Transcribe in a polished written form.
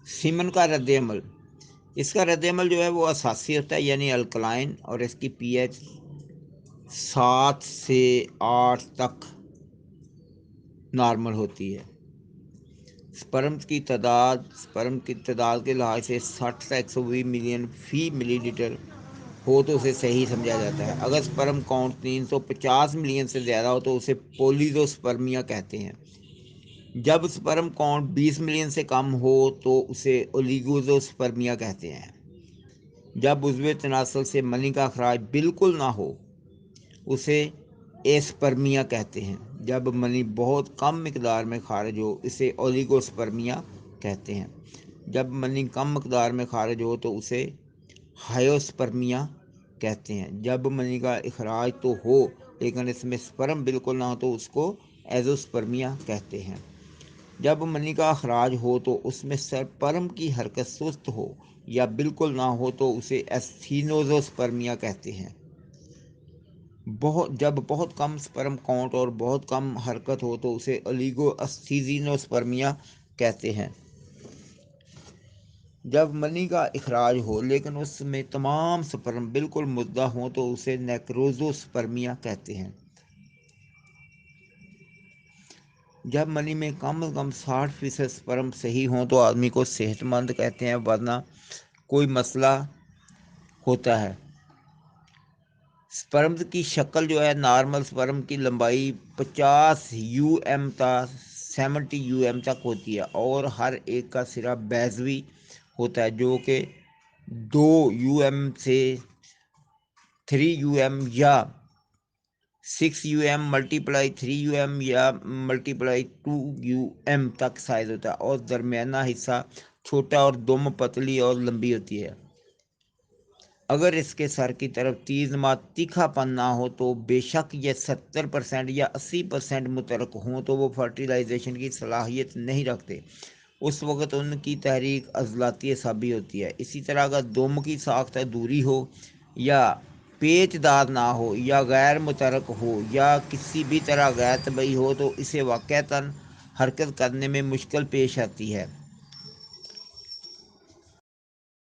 Semen का रद्द अमल। इसका रद्द अमल जो है वो असासी होता है यानी अल्कलाइन, और इसकी pH 7 से 8 तक नॉर्मल होती है। स्पर्म की तादाद के लिहाज से 60 से 120 मिलियन फी मिलीलीटर हो तो उसे सही समझा जाता है। अगर स्पर्म काउंट 350 मिलियन से ज़्यादा हो तो उसे पोलिजोस्पर्मिया कहते हैं। जब स्पर्म काउंट 20 मिलियन से कम हो तो उसे ओलिगोजोस्पर्मिया कहते हैं। जब उज़्वे तनासल से मनी का अखराज बिल्कुल ना हो उसे एस्पर्मिया कहते हैं। जब मनी बहुत कम मिकदार में खारिज हो इसे ओलिगोस्पर्मिया कहते हैं। जब मनी कम मिकदार में खारिज हो तो उसे हायोस्पर्मिया कहते हैं। जब मनी का इखराज तो हो लेकिन इसमें स्पर्म बिल्कुल ना हो तो उसको एजोस्पर्मिया कहते हैं। जब मनी का अखराज हो तो उसमें स्पर्म की हरकत सुस्त हो या बिल्कुल ना हो तो उसे एस्थीनोजोस्पर्मिया कहते हैं। जब बहुत कम स्पर्म काउंट और बहुत कम हरकत हो तो उसे ओलिगोएस्थीनोस्पर्मिया कहते हैं। जब मनी का इखराज हो लेकिन उसमें तमाम स्पर्म बिल्कुल मुर्दा हो तो उसे नेक्रोजोस्पर्मिया कहते हैं। जब मनी में कम से कम 60% स्पर्म सही हो तो आदमी को सेहतमंद कहते हैं, वरना कोई मसला होता है। स्पर्म की शक्ल जो है, नॉर्मल स्पर्म की लंबाई 50 यूएम तक 70 यूएम तक होती है और हर एक का सिरा बैजवी होता है जो कि 2 यूएम से 3 यूएम या 6 यूएम मल्टीप्लाई 3 यूएम या मल्टीप्लाई 2 यूएम तक साइज होता है और दरमियाना हिस्सा छोटा और दुम पतली और लंबी होती है। अगर इसके सर की तरफ तीखा तीखापन ना हो तो बेशक ये 70% या 80% मुतरक हों तो वो फर्टिलाइजेशन की सलाहियत नहीं रखते। उस वक़्त उनकी तहरीक अज़लाती साबी होती है। इसी तरह अगर दुम की साख्त अधूरी हो या पेचदार ना हो या गैर मुतरक हो या किसी भी तरह गैर तबई हो तो इसे वाक़तन हरकत करने में मुश्किल पेश आती है।